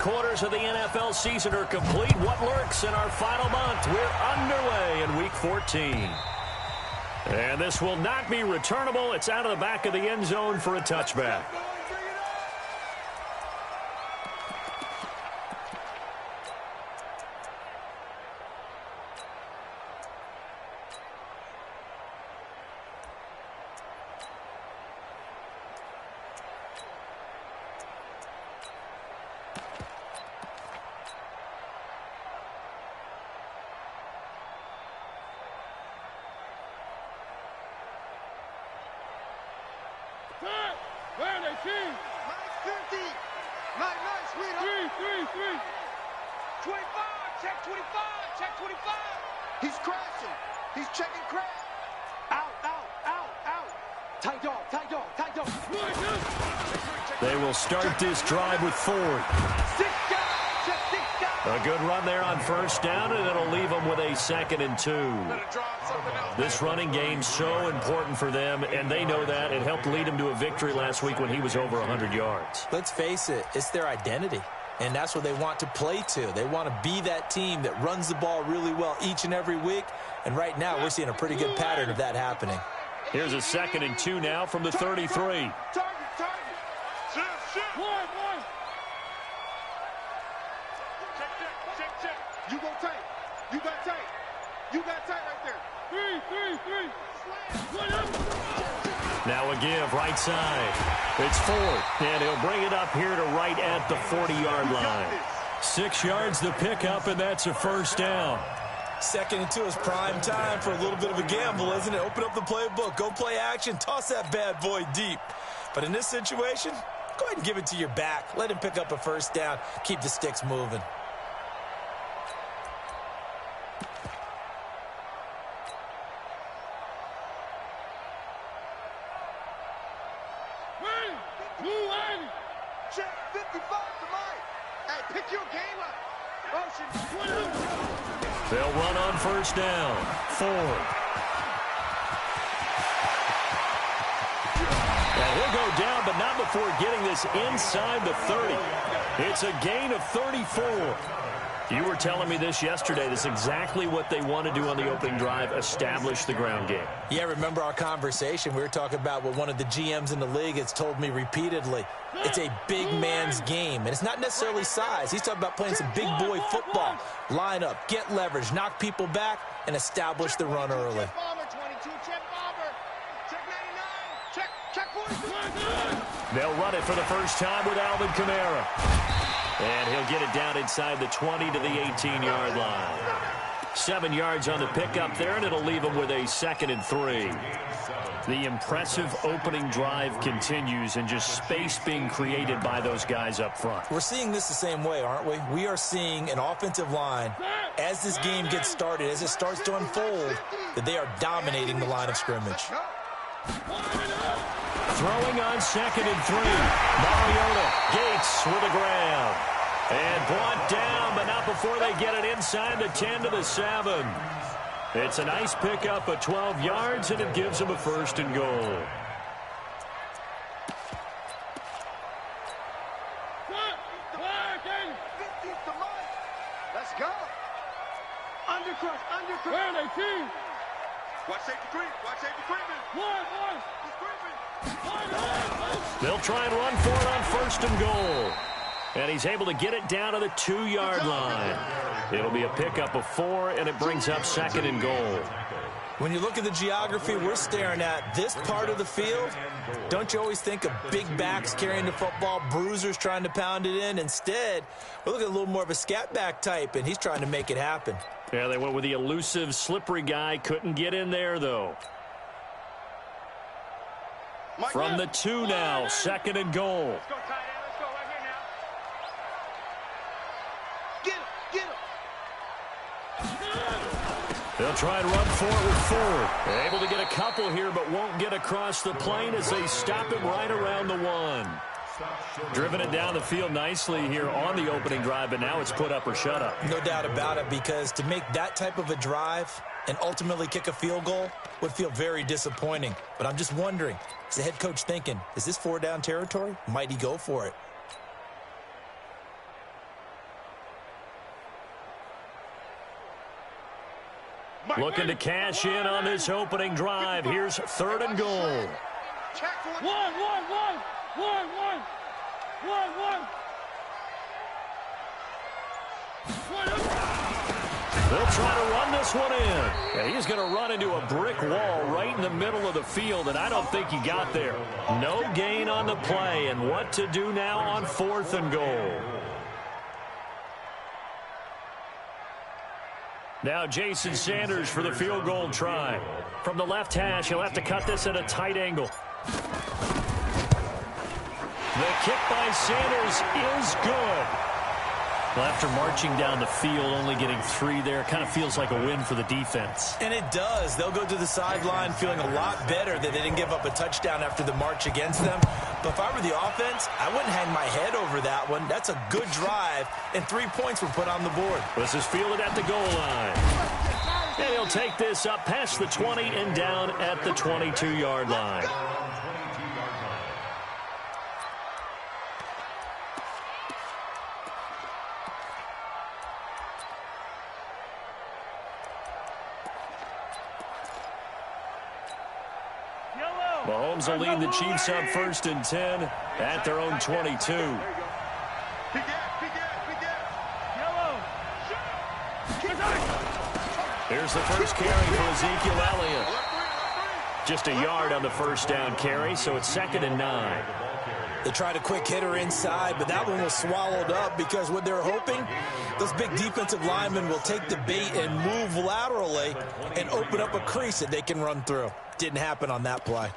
quarters of the NFL season are complete. What lurks in our final month? We're underway in Week 14. And this will not be returnable. It's out of the back of the end zone for a touchback. Where they team? 950. Nice, sweetheart. 3. 25. Check 25. Check 25. He's crashing. He's checking crash. Out. Tight dog. They will start this drive with Ford. 6 guys. Check 6 guys. A good run there on first down, and it'll leave them with a 2nd and 2. This running game's so important for them, and they know that. It helped lead them to a victory last week when he was over 100 yards. Let's face it, it's their identity, and that's what they want to play to. They want to be that team that runs the ball really well each and every week, and right now we're seeing a pretty good pattern of that happening. Here's a 2nd and 2 now from the 33. Target. One. Check. You go tight. You got tight right there. 3. Now a give, right side. It's Ford, and he'll bring it up here to right at the 40-yard line. 6 yards the pickup, and that's a first down. 2nd and 2 is prime time for a little bit of a gamble, isn't it? Open up the playbook, go play action, toss that bad boy deep. But in this situation, go ahead and give it to your back. Let him pick up a first down. Keep the sticks moving. Check 55 to Mike. Hey, pick your game up. Motion. They'll run on first down. Ford. And he'll go down, but not before getting this inside the 30. It's a gain of 34. You were telling me this yesterday. This is exactly what they want to do on the opening drive, establish the ground game. Yeah, remember our conversation. We were talking about what one of the GMs in the league has told me repeatedly. It's a big man's game, and it's not necessarily size. He's talking about playing some big boy football. Line up, get leverage, knock people back, and establish the run early. Check bomber, 22. Check bomber. Check 99. Check 42. They'll run it for the first time with Alvin Kamara. And he'll get it down inside the 20 to the 18-yard line. 7 yards on the pickup there, and it'll leave him with a 2nd and 3. The impressive opening drive continues, and just space being created by those guys up front. We're seeing this the same way, aren't we? We are seeing an offensive line, as this game gets started, as it starts to unfold, that they are dominating the line of scrimmage. Throwing on 2nd and 3. Mariota, Gates with a grab. And brought down, but not before they get it inside the 10 to the 7. It's a nice pickup of 12 yards, and it gives them a 1st and goal. Let's go. Undercrush. Where are they, team? Watch safety creep. One. They'll try and run for it on 1st and goal. And he's able to get it down to the 2-yard line. It'll be a pickup of 4, and it brings up 2nd and goal. When you look at the geography we're staring at, this part of the field, don't you always think of big backs carrying the football, bruisers trying to pound it in? Instead, we're looking at a little more of a scat back type, and he's trying to make it happen. Yeah, they went with the elusive, slippery guy. Couldn't get in there, though. From the 2 now, 2nd and goal. Let's go, tight end. Let's go right here now. Get him. They'll try and run for it with Ford. They're able to get a couple here, but won't get across the plane as they stop him right around the 1. Driven it down the field nicely here on the opening drive, but now it's put up or shut up. No doubt about it, because to make that type of a drive and ultimately kick a field goal would feel very disappointing. But I'm just wondering, is the head coach thinking, is this 4-down territory? Might he go for it? Looking to cash in on this opening drive. Here's 3rd and goal. One. They'll try to run this one in. Yeah, he's going to run into a brick wall right in the middle of the field, and I don't think he got there. No gain on the play, and what to do now on 4th and goal. Now Jason Sanders for the field goal try. From the left hash, he'll have to cut this at a tight angle. The kick by Sanders is good. Well, after marching down the field, only getting 3 there, kind of feels like a win for the defense. And it does. They'll go to the sideline feeling a lot better that they didn't give up a touchdown after the march against them. But if I were the offense, I wouldn't hang my head over that one. That's a good drive, and 3 points were put on the board. This is fielded at the goal line. And he'll take this up past the 20 and down at the 22-yard line. Mahomes will lead the Chiefs up 1st and 10 at their own 22. Here's the first carry for Ezekiel Elliott. Just a yard on the first down carry, so it's 2nd and 9. They tried a quick hitter inside, but that one was swallowed up because what they're hoping, those big defensive linemen will take the bait and move laterally and open up a crease that they can run through. Didn't happen on that play.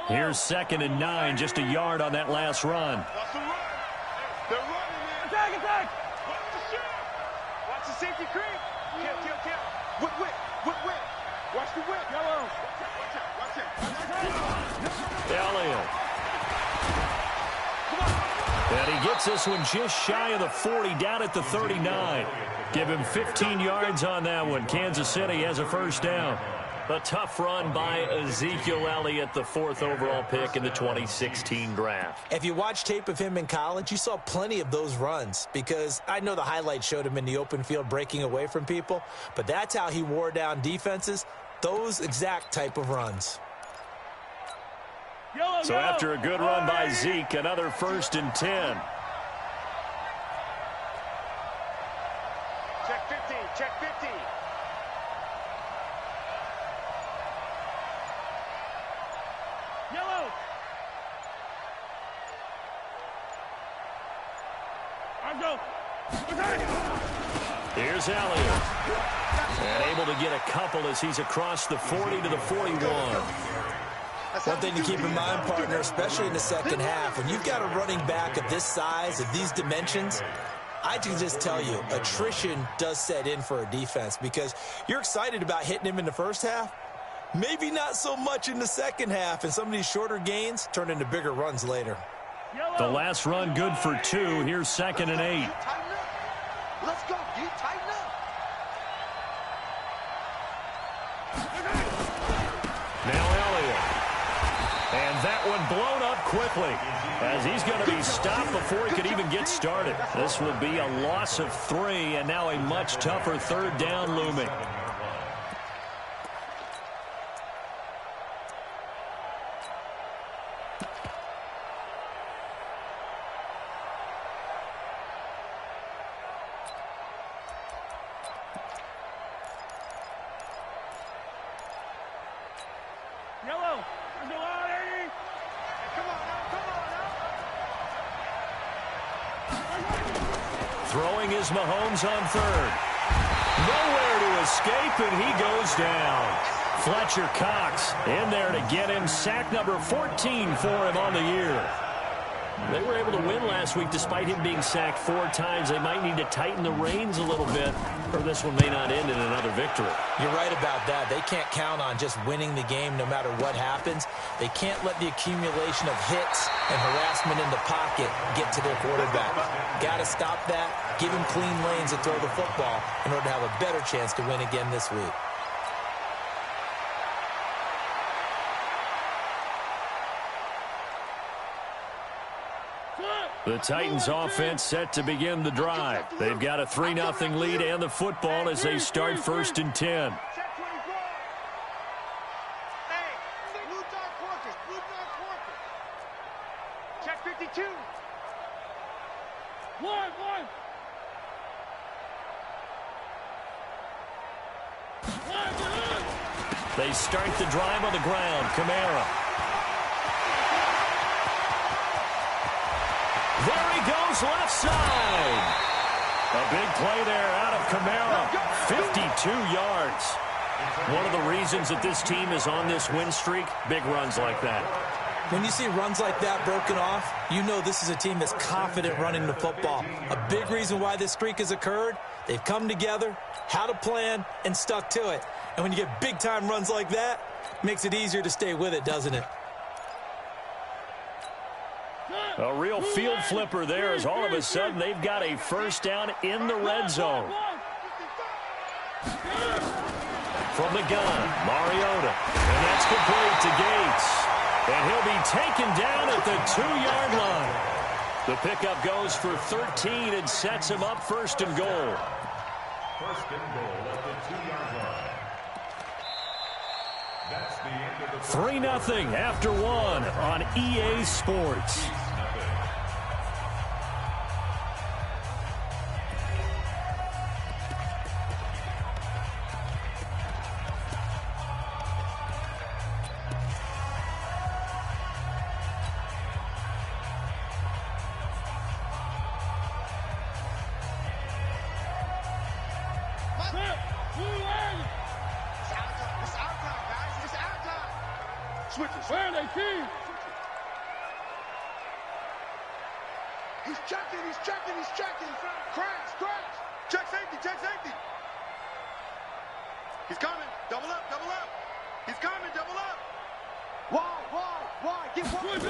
Here's 2nd and 9, just a yard on that last run. They're running, man. Attack! Watch the shot. Watch the safety creep. Kill. Whip. Watch the whip. Yellow. Watch it. Elliott. And he gets this one just shy of the 40, down at the 39. Give him 15 yards on that one. Kansas City has a first down. A tough run by Ezekiel Elliott, the 4th overall pick in the 2016 draft. If you watch tape of him in college, you saw plenty of those runs because I know the highlights showed him in the open field breaking away from people, but that's how he wore down defenses, those exact type of runs. So after a good run by Zeke, another 1st and 10. Check 15. Yellow. I'll go. Here's Elliott. And able to get a couple as he's across the 40 to the 41. One thing to keep in mind, partner, especially in the second half, when you've got a running back of this size, of these dimensions, I can just tell you, attrition does set in for a defense because you're excited about hitting him in the first half. Maybe not so much in the second half, and some of these shorter gains turn into bigger runs later. The last run good for 2. Here's 2nd and 8. Let's go. You tighten up. Now Elliott. And that one blown up quickly as he's going to be stopped before he could even get started. This will be a loss of 3, and now a much tougher 3rd down looming. Yellow. Go on, Eddie. Come on now. Throwing is Mahomes on 3rd. Nowhere to escape, and he goes down. Fletcher Cox in there to get him. Sack number 14 for him on the year. They were able to win last week despite him being sacked 4 times. They might need to tighten the reins a little bit, or this one may not end in another victory. You're right about that. They can't count on just winning the game no matter what happens. They can't let the accumulation of hits and harassment in the pocket get to their quarterback. Got to stop that, give him clean lanes to throw the football in order to have a better chance to win again this week. The Titans offense set to begin the drive. They've got a 3-0 lead and the football as they start 1st and 10. Check 52. One. They start the drive on the ground. Kamara. There he goes, left side. A big play there out of Kamara. 52 yards. One of the reasons that this team is on this win streak, big runs like that. When you see runs like that broken off, you know this is a team that's confident running the football. A big reason why this streak has occurred, they've come together, had a plan, and stuck to it. And when you get big-time runs like that, it makes it easier to stay with it, doesn't it? A real field flipper there as all of a sudden they've got a 1st down in the red zone. From the gun, Mariota. And that's complete to Gates. And he'll be taken down at the 2-yard line. The pickup goes for 13 and sets him up 1st and goal. 1st and goal at the 2-yard line. That's the end of the 3-0 after 1 on EA Sports. Where are they, team? He's checking. Crash. Check safety. He's coming. Double up. He's coming, double up. Why? Get one.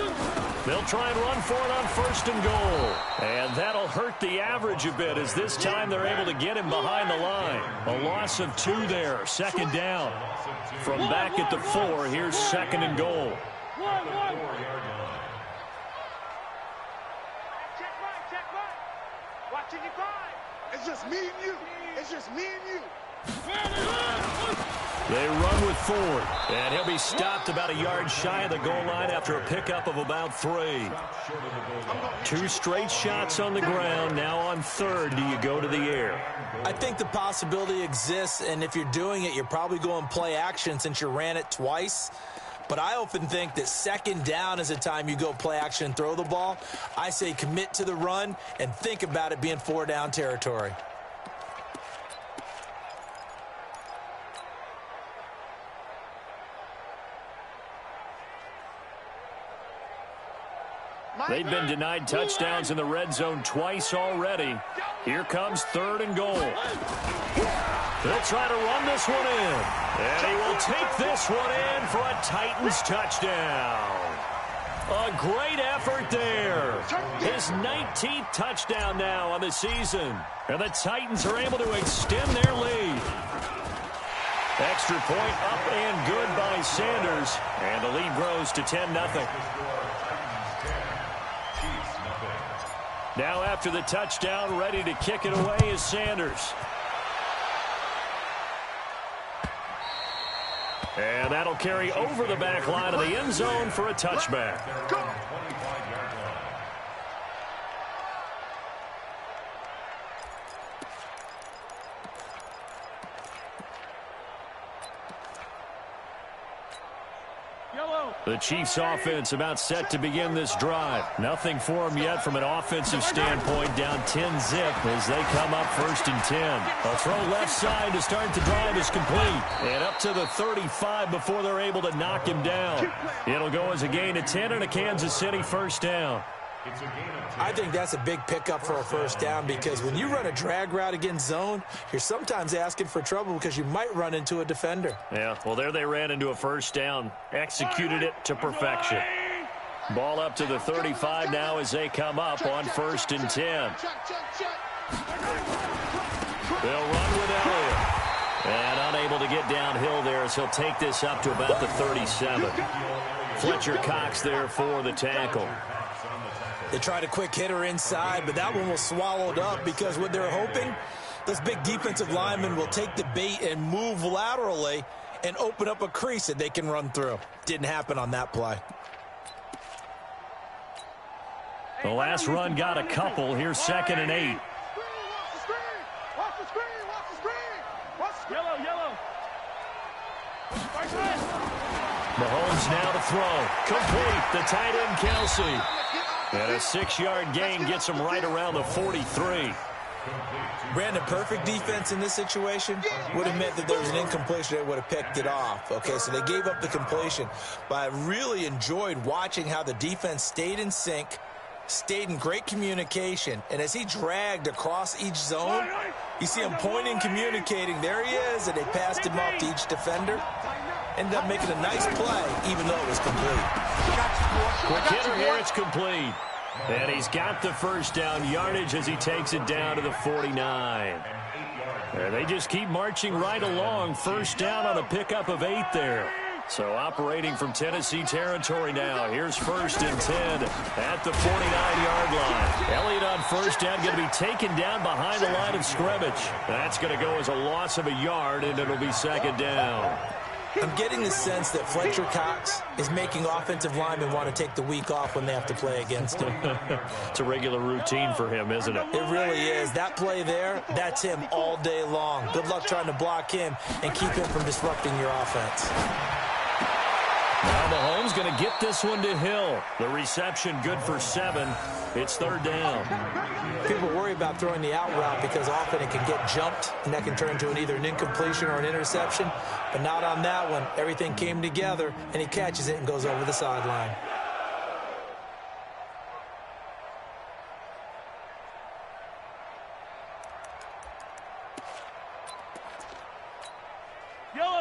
They'll try and run for it on 1st and goal. And that'll hurt the average a bit as this time they're able to get him behind the line. A loss of 2 there, 2nd down. From back at the 4, here's 2nd and goal. Check right. Watching you find. It's just me and you. They run with Ford, and he'll be stopped about a yard shy of the goal line after a pickup of about 3. 2 straight shots on the ground. Now on 3rd, do you go to the air? I think the possibility exists, and if you're doing it, you're probably going play action since you ran it twice. But I often think that 2nd down is the time you go play action and throw the ball. I say commit to the run and think about it being 4-down territory. They've been denied touchdowns in the red zone twice already. Here comes 3rd and goal. They'll try to run this one in. And he will take this one in for a Titans touchdown. A great effort there. His 19th touchdown now on the season. And the Titans are able to extend their lead. Extra point up and good by Sanders. And the lead grows to 10-0. Now after the touchdown, ready to kick it away is Sanders. And that'll carry over the back line of the end zone for a touchback. The Chiefs offense about set to begin this drive. Nothing for them yet from an offensive standpoint, down 10-0 as they come up 1st and 10. A throw left side to start the drive is complete. And up to the 35 before they're able to knock him down. It'll go as a gain of 10 and a Kansas City 1st down. I think that's a big pickup for a 1st down because when you run a drag route against zone, you're sometimes asking for trouble because you might run into a defender. Yeah, well, there they ran into a 1st down. Executed it to perfection. Ball up to the 35 now as they come up on 1st and 10. They'll run with Elliott. And unable to get downhill there as he'll take this up to about the 37. Fletcher Cox there for the tackle. They tried a quick hitter inside, but that one was swallowed up because what they're hoping, those big defensive linemen will take the bait and move laterally and open up a crease that they can run through. Didn't happen on that play. The last run got a couple. Here's 2nd and 8. Mahomes now to throw. Complete. The tight end, Kelsey. And a 6-yard gain gets him right around the 43. Brandon, perfect defense in this situation would have meant that there was an incompletion. They would have picked it off. Okay, so they gave up the completion. But I really enjoyed watching how the defense stayed in sync, stayed in great communication. And as he dragged across each zone, you see him pointing, communicating. There he is, and they passed him off to each defender. Ended up making a nice play, even though it was complete. Quick hitter here, it's complete. And he's got the first down yardage as he takes it down to the 49. And they just keep marching right along. First down on a pickup of 8 there. So operating from Tennessee territory now. Here's 1st and 10 at the 49-yard line. Elliott on first down going to be taken down behind the line of scrimmage. That's going to go as a loss of a yard, and it'll be 2nd down. I'm getting the sense that Fletcher Cox is making offensive linemen want to take the week off when they have to play against him. It's a regular routine for him, isn't it? It really is. That play there, that's him all day long. Good luck trying to block him and keep him from disrupting your offense. Now Mahomes going to get this one to Hill. The reception good for 7. It's 3rd down. People worry about throwing the out route because often it can get jumped, and that can turn into either an incompletion or an interception. But not on that one. Everything came together, and he catches it and goes over the sideline.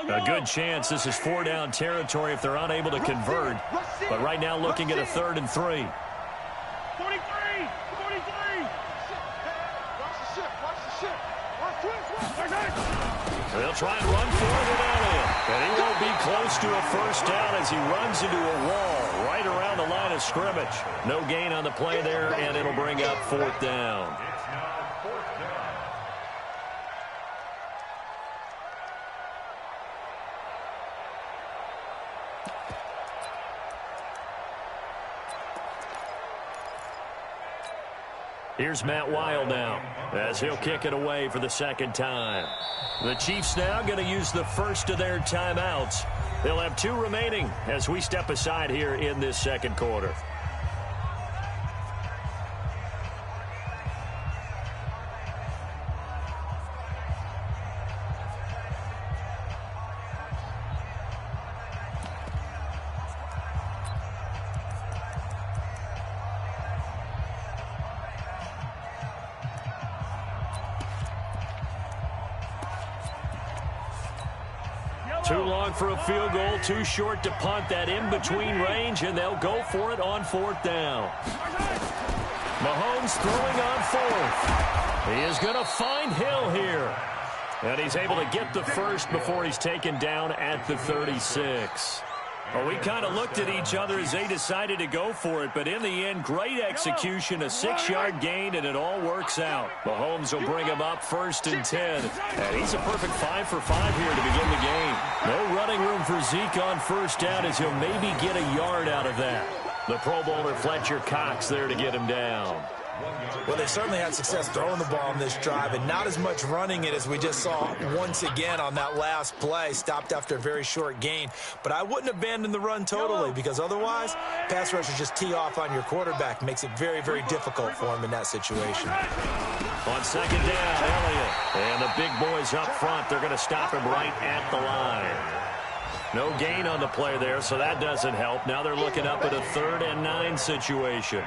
A good chance this is 4-down territory if they're unable to convert. But right now looking at a 3rd and 3. 43! 43! Watch the ship! Watch the ship! They'll try and run for it with Elliott. And he won't be close to a first down as he runs into a wall right around the line of scrimmage. No gain on the play there, and it'll bring up 4th down. Here's Matt Wild now as he'll kick it away for the 2nd time. The Chiefs now going to use the first of their timeouts. They'll have 2 remaining as we step aside here in this 2nd quarter. Too long for a field goal, too short to punt. That in-between range, and they'll go for it on 4th down. Mahomes throwing on 4th. He is going to find Hill here. And he's able to get the first before he's taken down at the 36. Well, we kind of looked at each other as they decided to go for it, but in the end, great execution, a 6-yard gain, and it all works out. Mahomes will bring him up 1st and 10, and he's a perfect 5 for 5 here to begin the game. No running room for Zeke on first down as he'll maybe get a yard out of that. The Pro Bowler Fletcher Cox there to get him down. Well, they certainly had success throwing the ball on this drive, and not as much running it as we just saw once again on that last play. Stopped after a very short gain. But I wouldn't abandon the run totally, because otherwise, pass rushers just tee off on your quarterback. Makes it very, very difficult for him in that situation. On 2nd down, Elliott. And the big boys up front, they're going to stop him right at the line. No gain on the play there, so that doesn't help. Now they're looking up at a 3rd and 9 situation.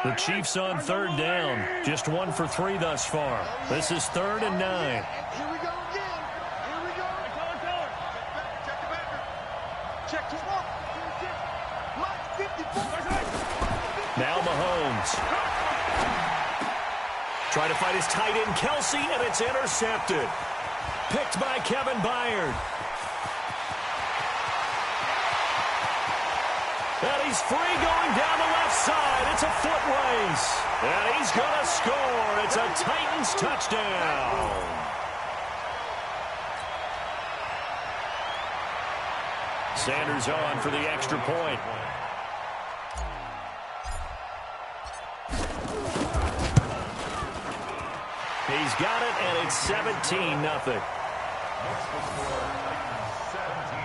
The Chiefs on 3rd down. Just 1 for 3 thus far. This is 3rd and 9. Here we go again. Here we go. Check the backer. Check to walk. Lock 54. Now Mahomes. Trying to find his tight end, Kelsey, and it's intercepted. Picked by Kevin Byard. And he's free going down the left side. It's a foot race. And he's going to score. It's a Titans touchdown. Sanders on for the extra point. He's got it, and it's 17-0. Next to score, Titans 17.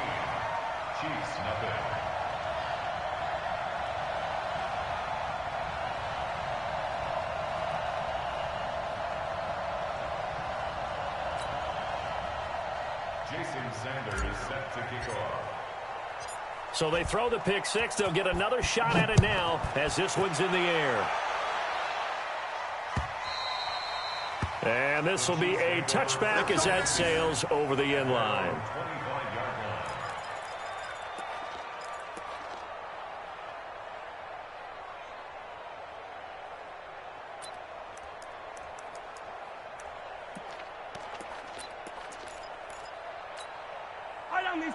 Chiefs nothing. Jason Sanders is set to kick off. So they throw the pick six. They'll get another shot at it now as this one's in the air. And this will be a touchback as that sails over the end line. 25-yard line.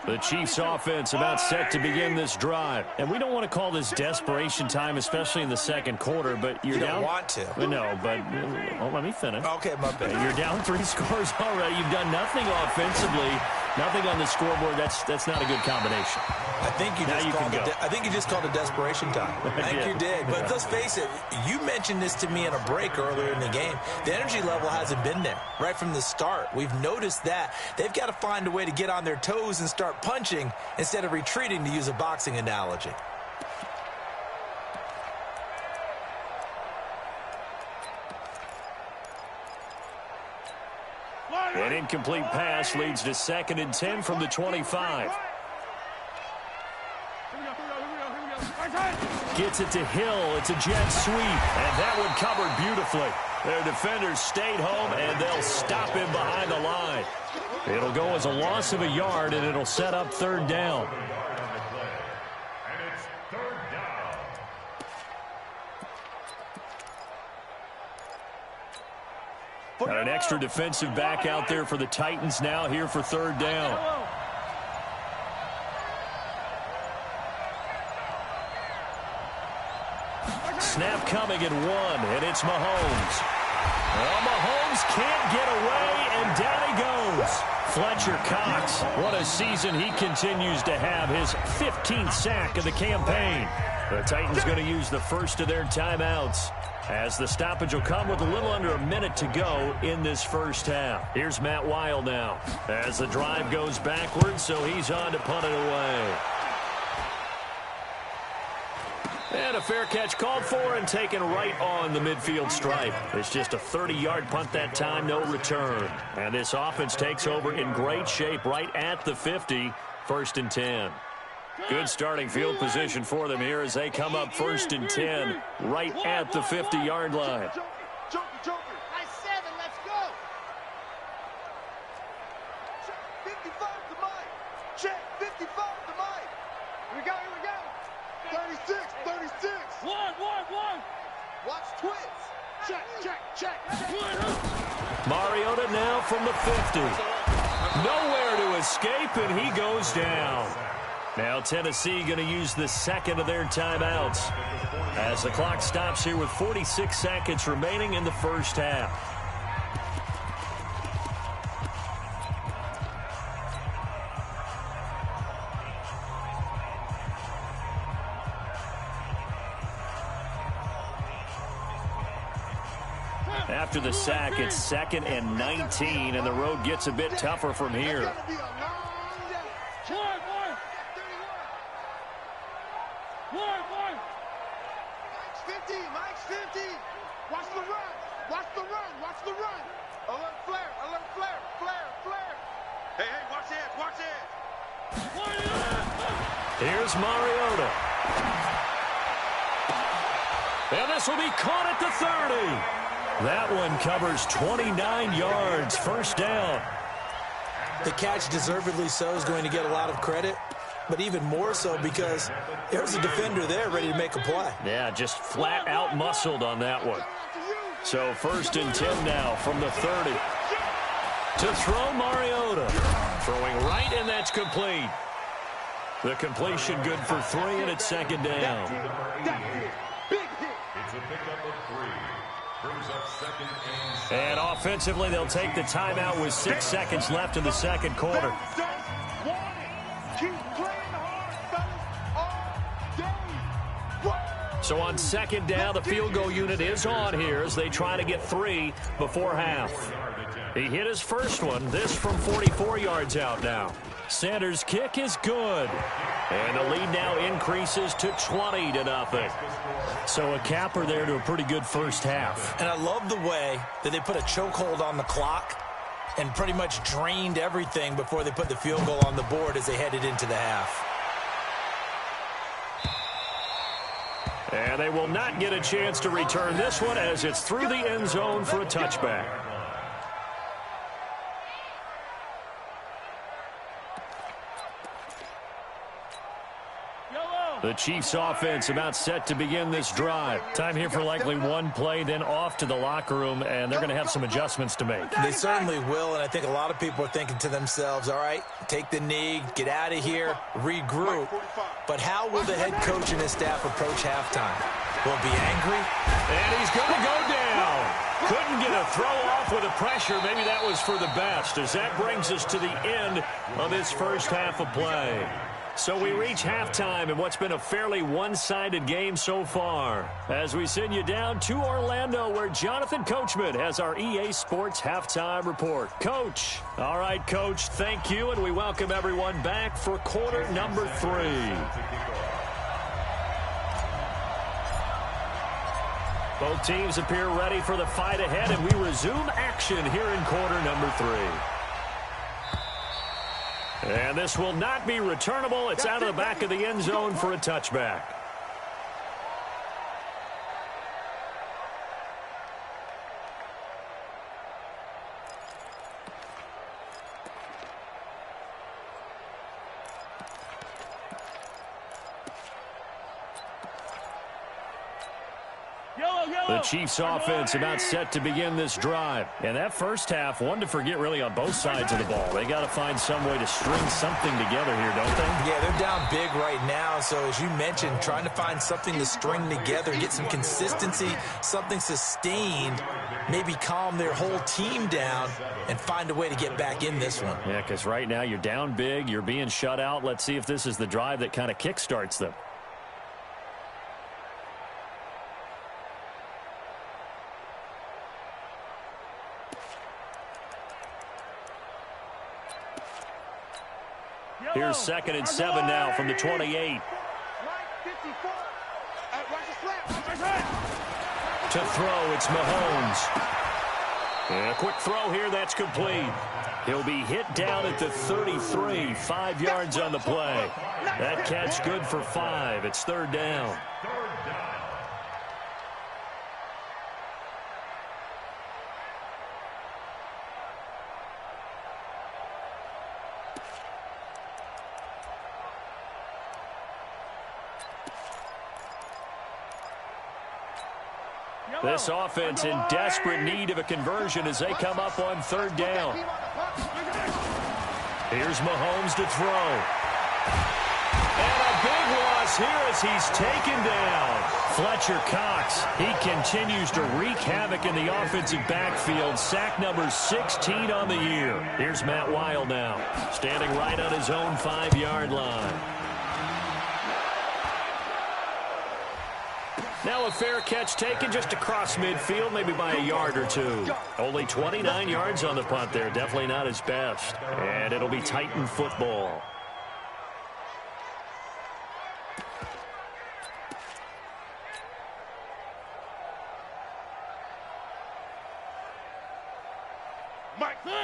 The Chiefs offense about set to begin this drive. And we don't want to call this desperation time, especially in the second quarter, but you're You down. don't want to. I know, but let me finish. Okay, my bad. You're down 3 scores already. You've done nothing offensively, nothing on the scoreboard. That's not a good combination. I think you just called it desperation time. I think you did. But let's face it, you mentioned this to me in a break earlier in the game. The energy level hasn't been there right from the start. We've noticed that. They've got to find a way to get on their toes and start punching instead of retreating, to use a boxing analogy. An incomplete pass leads to 2nd and 10 from the 25. Gets it to Hill. It's a jet sweep, and that one covered beautifully. Their defenders stayed home, and they'll stop him behind the line. It'll go as a loss of a yard, and it'll set up 3rd down. And it's 3rd down. Got an extra defensive back out there for the Titans now here for 3rd down. Snap coming at 1, and it's Mahomes. Well, Mahomes can't get away, and down he goes. Fletcher Cox, what a season he continues to have, his 15th sack of the campaign. The Titans going to use the first of their timeouts, as the stoppage will come with a little under a minute to go in this first half. Here's Matt Weil now, as the drive goes backwards, so he's on to punt it away. And a fair catch called for and taken right on the midfield stripe. It's just a 30-yard punt that time, no return. And this offense takes over in great shape right at the 50, 1st and 10. Good starting field position for them here as they come up 1st and 10 right at the 50-yard line. Joker. High 7, let's go. 55 to Mike. Check, 55 to Mike. Here we go. 36. One. Watch twins. Check. Mariota now from the 50. Nowhere to escape, and he goes down. Now Tennessee going to use the 2nd of their timeouts as the clock stops here with 46 seconds remaining in the first half. After the sack, it's 2nd and 19, and the road gets a bit tougher from here. Mike's 50. Watch the run. Alert flare. Hey, watch it. Here's Mariota. And this will be caught at the 30. That one covers 29 yards, 1st down. The catch, deservedly so, is going to get a lot of credit, but even more so because there's a defender there ready to make a play. Yeah, just flat out muscled on that one. So 1st and 10 now from the 30. To throw Mariota. Throwing right, and that's complete. The completion good for 3, and it's second down. Big hit. It's a pickup of 3. Brings up second and 7. And offensively, they'll take the timeout with 6 seconds left in the second quarter. Keep playing hard, fellas, all day. So on second down, the field goal unit is on here as they try to get 3 before half. He hit his first one, this from 44 yards out now. Sanders' kick is good. And the lead now increases to 20-0. So a capper there to a pretty good first half. And I love the way that they put a chokehold on the clock and pretty much drained everything before they put the field goal on the board as they headed into the half. And they will not get a chance to return this one as it's through the end zone for a touchback. The Chiefs offense about set to begin this drive. Time here for likely one play, then off to the locker room, and they're going to have some adjustments to make. They certainly will, and I think a lot of people are thinking to themselves, all right, take the knee, get out of here, regroup. But how will the head coach and his staff approach halftime? Will he be angry? And he's going to go down. Couldn't get a throw off with the pressure. Maybe that was for the best, as that brings us to the end of this first half of play. So we reach halftime in what's been a fairly one-sided game so far. As we send you down to Orlando, where Jonathan Coachman has our EA Sports Halftime Report. Coach. All right, Coach, thank you, and we welcome everyone back for quarter number 3. Both teams appear ready for the fight ahead, and we resume action here in quarter number 3. And this will not be returnable. It's out of the back of the end zone for a touchback. The Chiefs offense about set to begin this drive. And that first half, one to forget really on both sides of the ball. They got to find some way to string something together here, don't they? Yeah, they're down big right now. So as you mentioned, trying to find something to string together, get some consistency, something sustained, maybe calm their whole team down and find a way to get back in this one. Yeah, because right now you're down big, you're being shut out. Let's see if this is the drive that kind of kickstarts them. Here's 2nd and 7 now from the 28. To throw, it's Mahomes. And a quick throw here, that's complete. He'll be hit down at the 33, 5 yards on the play. That catch good for 5. It's 3rd down. This offense in desperate need of a conversion as they come up on 3rd down. Here's Mahomes to throw. And a big loss here as he's taken down. Fletcher Cox, he continues to wreak havoc in the offensive backfield. Sack number 16 on the year. Here's Matt Wild now, standing right on his own 5-yard line. Now a fair catch taken just across midfield, maybe by a yard or 2. Only 29 yards on the punt there. Definitely not his best. And it'll be Titan football.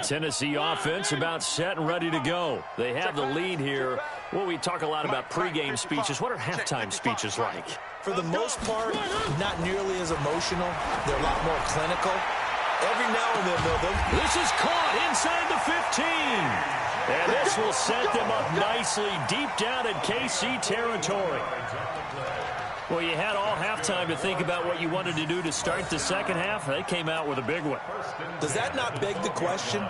Tennessee offense about set and ready to go. They have the lead here. Well, we talk a lot about pregame speeches. What are halftime speeches like? For the most part, not nearly as emotional. They're a lot more clinical. Every now and then, though, this is caught inside the 15. And this will set them up nicely deep down in KC territory. Well, you had all halftime to think about what you wanted to do to start the second half. They came out with a big one. Does that not beg the question?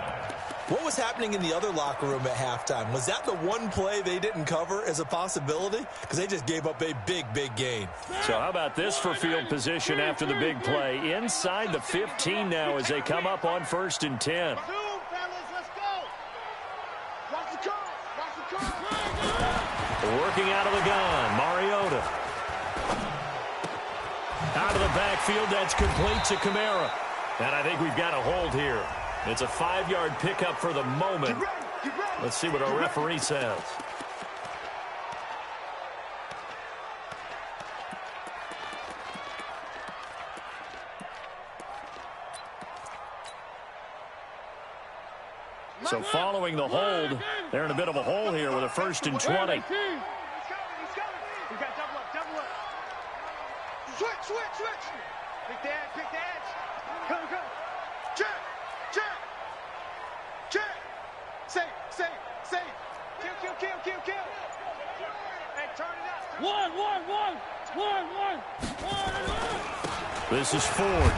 What was happening in the other locker room at halftime? Was that the one play they didn't cover as a possibility? Because they just gave up a big, big gain. So how about this for field position after the big play? Inside the 15 now as they come up on 1st and 10. Working out of the gun, Mariota. Out of the backfield, that's complete to Kamara. And I think we've got a hold here. It's a 5-yard pickup for the moment. Let's see what our referee says. So following the hold, they're in a bit of a hole here with a 1st and 20. He's coming. We got double up. Switch. Pick the edge. Come. Check. Safe. Kill. Hey, turn it up. One. This is Ford.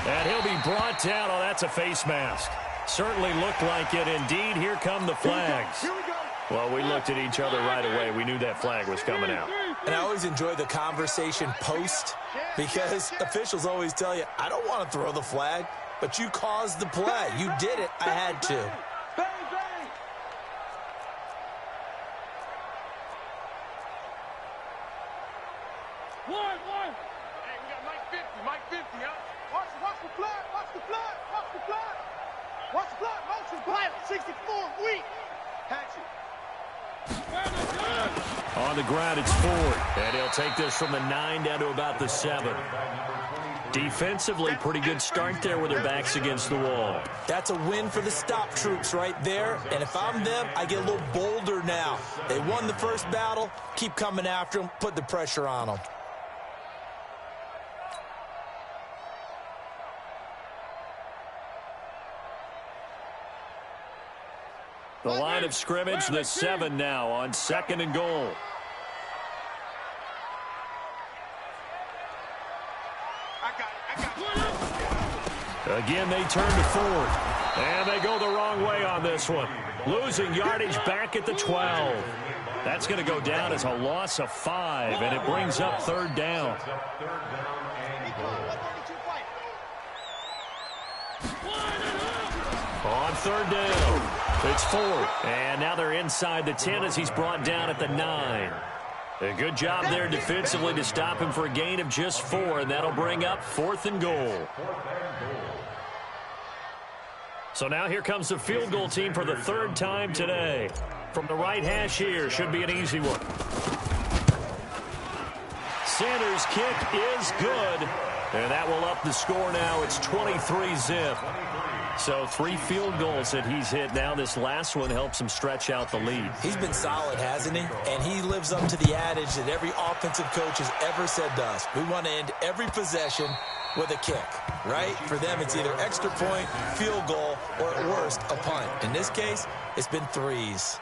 And he'll be brought down. Oh, that's a face mask. Certainly looked like it. Indeed, here come the flags. Here we go. Well, we looked at each other right away. We knew that flag was coming out. And I always enjoy the conversation post because officials always tell you, I don't want to throw the flag, but you caused the play. You did it. I had to. Bang. One. Hey, we got Mike 50, huh? Watch the flag. Motion, play 64, weak. Hatchet. On the ground, it's Ford. And he'll take this from the 9 down to about the 7. Defensively, pretty good start there with their backs against the wall. That's a win for the stop troops right there. And if I'm them, I get a little bolder now. They won the first battle. Keep coming after them. Put the pressure on them. The line of scrimmage, the 7 now on 2nd and goal. I got it. Again, they turn to Ford. And they go the wrong way on this one. Losing yardage back at the 12. That's going to go down as a loss of 5, and it brings up 3rd down. On 3rd down, it's Ford. And now they're inside the 10 as he's brought down at the 9. A good job there defensively to stop him for a gain of just 4, and that'll bring up 4th and goal. So now here comes the field goal team for the 3rd time today. From the right hash here, should be an easy one. Sanders' kick is good, and that will up the score now. It's 23-zip. So 3 field goals that he's hit now. This last one helps him stretch out the lead. He's been solid, hasn't he? And he lives up to the adage that every offensive coach has ever said to us. We want to end every possession with a kick, right? For them, it's either extra point, field goal, or at worst, a punt. In this case, it's been 3s.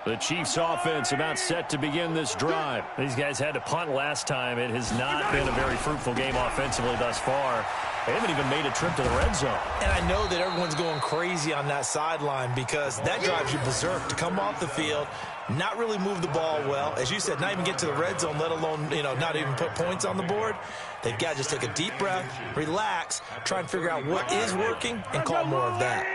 The Chiefs offense about set to begin this drive. These guys had to punt last time. It has not been a very fruitful game offensively thus far. They haven't even made a trip to the red zone. And I know that everyone's going crazy on that sideline because that drives you berserk to come off the field, not really move the ball well. As you said, not even get to the red zone, let alone, not even put points on the board. They've got to just take a deep breath, relax, try and figure out what is working, and call more of that.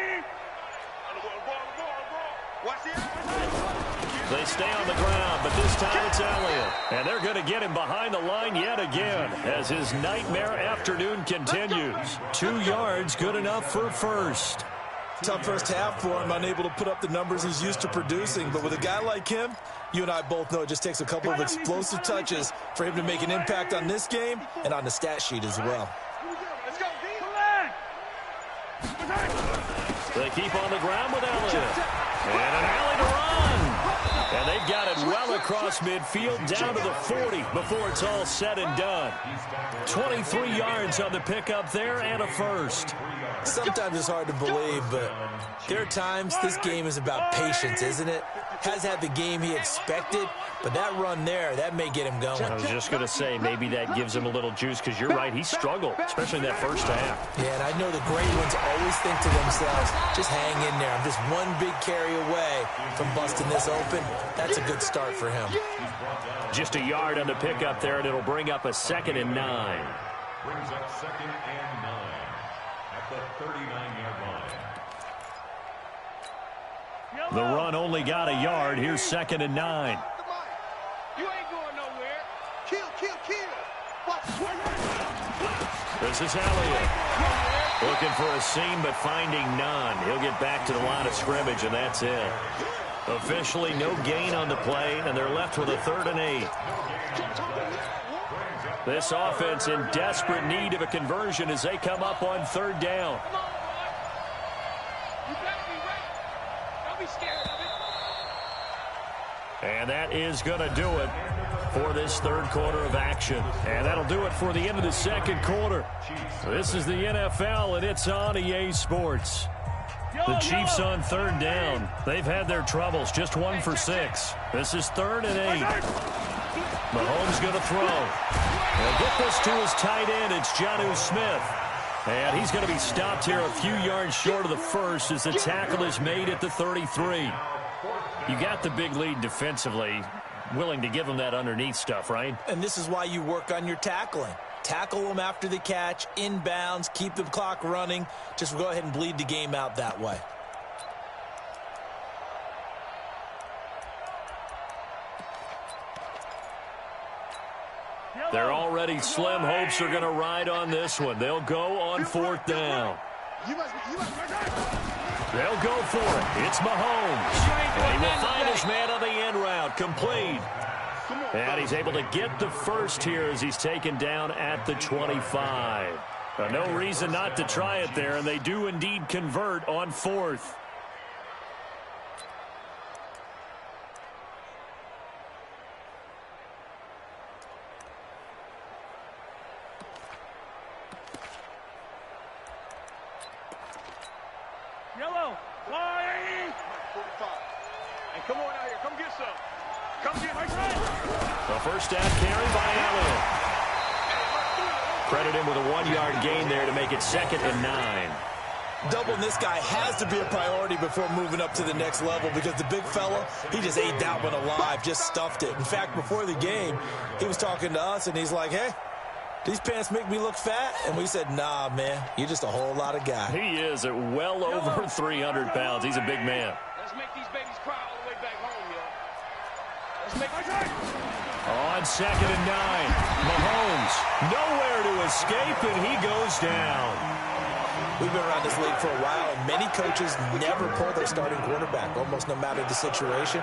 They stay on the ground, but this time it's Elliott. And they're going to get him behind the line yet again as his nightmare afternoon continues. 2 yards, good enough for first. Tough first half for him, unable to put up the numbers he's used to producing. But with a guy like him, you and I both know it just takes a couple of explosive touches for him to make an impact on this game and on the stat sheet as well. They keep on the ground with Elliott. And an alley to run. And they've got it well across midfield down to the 40 before it's all said and done. 23 yards on the pickup there and a first. Sometimes it's hard to believe, but there are times this game is about patience, isn't it? Has had the game he expected, but that run there, that may get him going. I was just going to say, maybe that gives him a little juice, because you're right, he struggled, especially in that first half. Yeah, and I know the great ones always think to themselves, just hang in there. I'm just one big carry away from busting this open. That's a good start for him. Just a yard on the pickup there, and it'll bring up a 2nd and 9. Brings up 2nd and 9 at the 39-yard line. The run only got a yard. Here's 2nd and 9. You ain't going nowhere. Kill, kill, kill. This is Elliott. Looking for a seam, but finding none. He'll get back to the line of scrimmage, and that's it. Officially no gain on the play, and they're left with a 3rd and 8. This offense in desperate need of a conversion as they come up on 3rd down. And that is going to do it for this 3rd quarter of action. And that'll do it for the end of the 2nd quarter. This is the NFL, and it's on EA Sports. The Chiefs on 3rd down. They've had their troubles, just 1 for 6. This is 3rd and 8. Mahomes going to throw. And get this to his tight end. It's Gywu Smith. And he's going to be stopped here a few yards short of the first as the tackle is made at the 33. You got the big lead defensively. Willing to give him that underneath stuff, right? And this is why you work on your tackling. Tackle them after the catch, inbounds, keep the clock running. Just go ahead and bleed the game out that way. They're already slim hopes are going to ride on this one. They'll go on 4th down. They'll go for it. It's Mahomes. And he will find his man on the end route. Complete. And he's able to get the first here as he's taken down at the 25. No reason not to try it there, and they do indeed convert on 4th. Yellow. Flying. 45. And come on out here. Come get some. Come get my side. The first down carry by Elliott. Credit him with a 1-yard gain there to make it 2nd and 9. Doubling this guy has to be a priority before moving up to the next level because the big fella, he just ate that one alive, just stuffed it. In fact, before the game, he was talking to us, and he's like, hey, these pants make me look fat? And we said, nah, man, you're just a whole lot of guy. He is at well over 300 pounds. He's a big man. Let's make these babies cry all the way back home, yo. Let's make On 2nd and 9, Mahomes nowhere to escape, and he goes down. We've been around this league for a while, and many coaches never pull their starting quarterback, almost no matter the situation.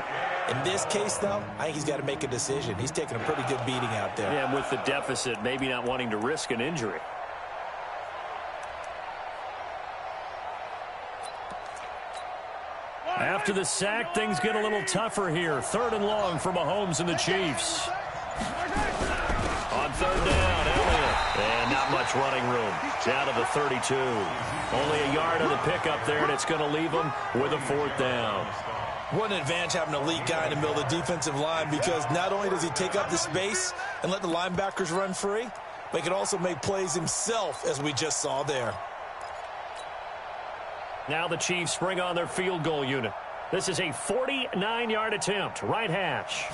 In this case, though, I think he's got to make a decision. He's taking a pretty good beating out there. Yeah, and with the deficit, maybe not wanting to risk an injury. After the sack, things get a little tougher here. 3rd and long for Mahomes and the Chiefs. On 3rd down, Elliott. And not much running room. Down to the 32. Only a yard on the pickup there, and it's going to leave him with a 4th down. What an advantage having an elite guy in the middle of the defensive line, because not only does he take up the space and let the linebackers run free, but he can also make plays himself, as we just saw there. Now the Chiefs bring on their field goal unit. This is a 49-yard attempt, right hash.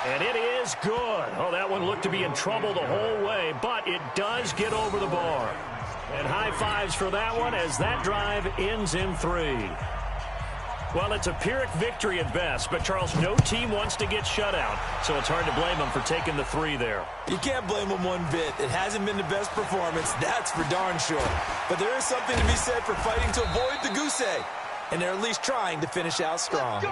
And it is good. Oh, that one looked to be in trouble the whole way, but it does get over the bar. And high fives for that one as that drive ends in 3. Well, it's a Pyrrhic victory at best, but, Charles, no team wants to get shut out, so it's hard to blame them for taking the 3 there. You can't blame them one bit. It hasn't been the best performance, that's for darn sure. But there is something to be said for fighting to avoid the goose egg, and they're at least trying to finish out strong. Here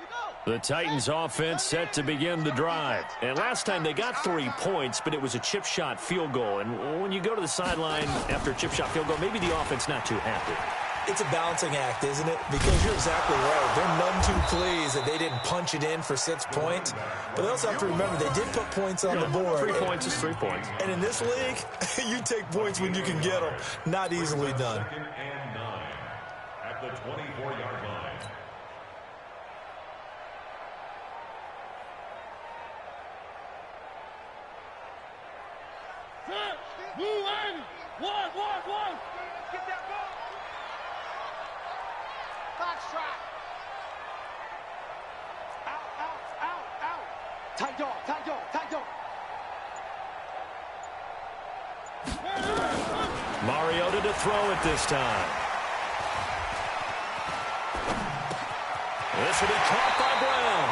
we go. The Titans offense set to begin the drive. And last time they got 3 points, but it was a chip shot field goal. And when you go to the sideline after a chip shot field goal, maybe the offense not too happy. It's a balancing act, isn't it? Because you're exactly right. They're none too pleased that they didn't punch it in for 6 points. But they also have to remember they did put points on the board. 3 points is 3 points. And in this league, you take points when you can get them. Not easily done. 2nd and 9 at the 24-yard line. One. Get that ball. Box trap. Out. Tight dog. Mariota to throw it this time. This will be caught by Brown.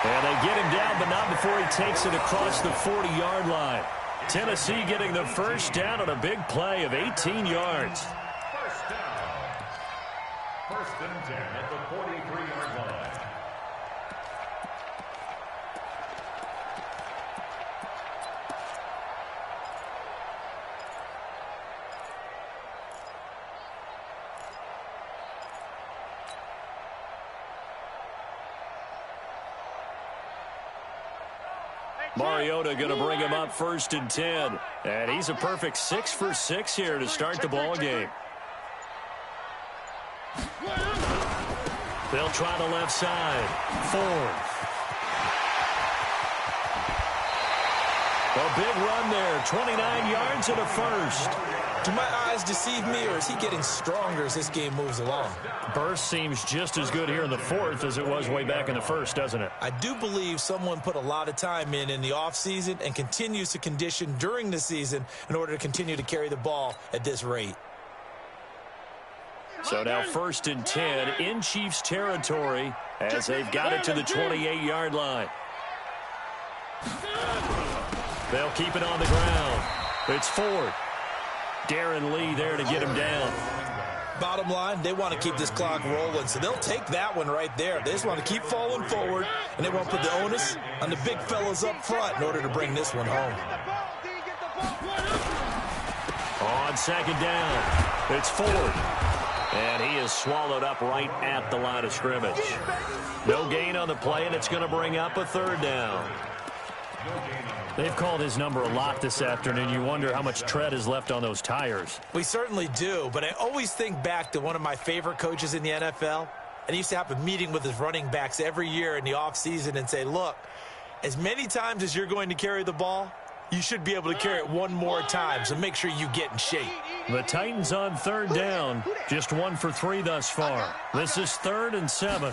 And they get him down, but not before he takes it across the 40-yard line. Tennessee getting the first down on a big play of 18 yards. First down. 1st and 10 at the 43-yard line. Mariota going to bring him up 1st and 10. And he's a perfect 6 for 6 here to start the ball game. They'll try the left side. Ford. A big run there. 29 yards and a first. Do my eyes deceive me, or is he getting stronger as this game moves along? Burst seems just as good here in the 4th as it was way back in the 1st, doesn't it? I do believe someone put a lot of time in the offseason and continues to condition during the season in order to continue to carry the ball at this rate. So now 1st and 10 in Chiefs territory as they've got it to the 28-yard line. They'll keep it on the ground. It's Ford. Darren Lee there to get him down. Bottom line, they want to keep this clock rolling, so they'll take that one right there. They just want to keep falling forward, and they want to put the onus on the big fellas up front in order to bring this one home. On 2nd down, it's Ford. And he is swallowed up right at the line of scrimmage. No gain on the play, and it's going to bring up a 3rd down. They've called his number a lot this afternoon. You wonder how much tread is left on those tires. We certainly do, but I always think back to one of my favorite coaches in the NFL. And he used to have a meeting with his running backs every year in the offseason and say, look, as many times as you're going to carry the ball, you should be able to carry it one more time, so make sure you get in shape. The Titans on 3rd down, just 1 for 3 thus far. This is 3rd and 7.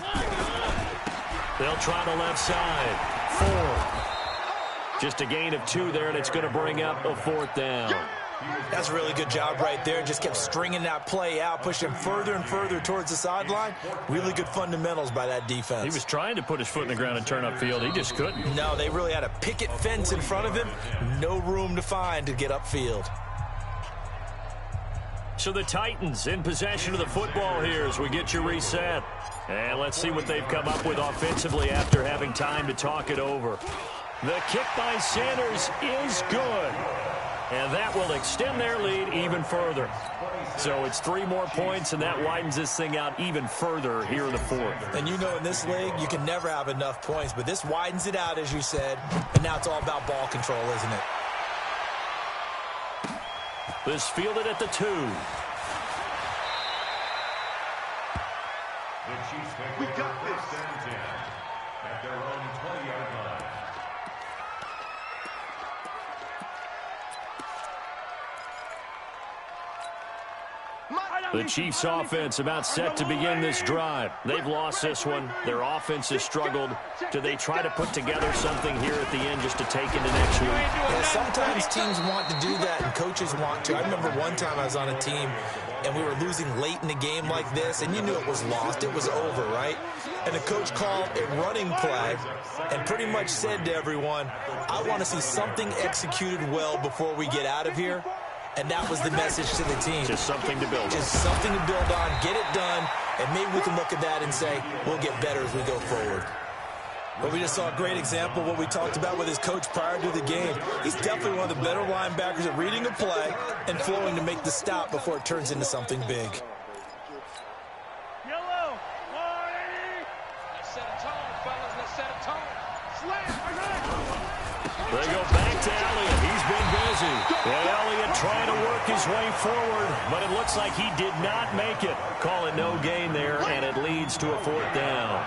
They'll try the left side. Ford. Just a gain of 2 there, and it's going to bring up a 4th down. That's a really good job right there. Just kept stringing that play out, pushing him further and further towards the sideline. Really good fundamentals by that defense. He was trying to put his foot in the ground and turn upfield. He just couldn't. No, they really had a picket fence in front of him. No room to find to get upfield. So the Titans in possession of the football here as we get you reset. And let's see what they've come up with offensively after having time to talk it over. The kick by Sanders is good. And that will extend their lead even further. So it's 3 more points, and that widens this thing out even further here in the 4th. And you know in this league, you can never have enough points, but this widens it out, as you said, and now it's all about ball control, isn't it? This fielded at the 2. The Chiefs pick up first and 10 at their own 20-yard line. The Chiefs offense about set to begin this drive. They've lost this one. Their offense has struggled. Do they try to put together something here at the end just to take into next week? Yeah, sometimes teams want to do that and coaches want to. I remember one time I was on a team and we were losing late in the game like this, and you knew it was lost. It was over, right? And the coach called a running play and pretty much said to everyone, I want to see something executed well before we get out of here. And that was the message to the team. Just something to build on. Just something to build on, get it done, and maybe we can look at that and say, we'll get better as we go forward. But we just saw a great example of what we talked about with his coach prior to the game. He's definitely one of the better linebackers at reading a play and flowing to make the stop before it turns into something big. Yellow, 180. Let's set a tone, fellas. Let's set a tone. Slam. They go back to Elliott. He's been busy. And Elliott trying to work his way forward, but it looks like he did not make it. Call it no gain there, and it leads to a 4th down.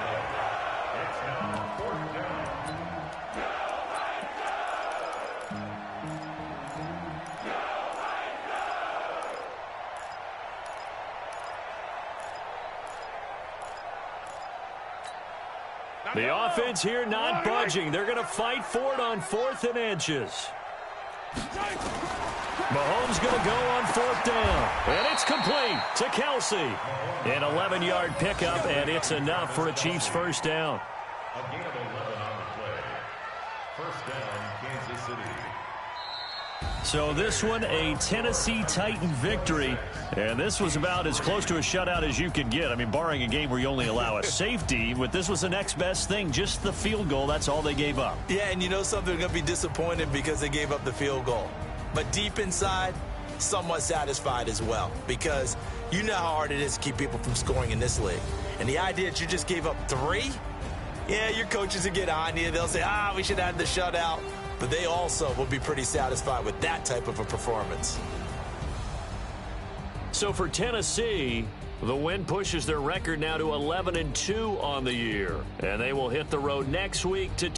The offense here not budging. They're going to fight for it on 4th and inches. Mahomes going to go on 4th down. And it's complete to Kelsey. An 11-yard pickup, and it's enough for a Chiefs 1st down. A gain of 11 on the play. 1st down, Kansas City. So this one, a Tennessee Titan victory. And this was about as close to a shutout as you could get. I mean, barring a game where you only allow a safety, but this was the next best thing, just the field goal. That's all they gave up. Yeah, and you know something, they're going to be disappointed because they gave up the field goal. But deep inside, somewhat satisfied as well, because you know how hard it is to keep people from scoring in this league. And the idea that you just gave up 3, yeah, your coaches will get on you. They'll say, we should have the shutout. But they also will be pretty satisfied with that type of a performance. So for Tennessee, the win pushes their record now to 11-2 on the year. And they will hit the road next week to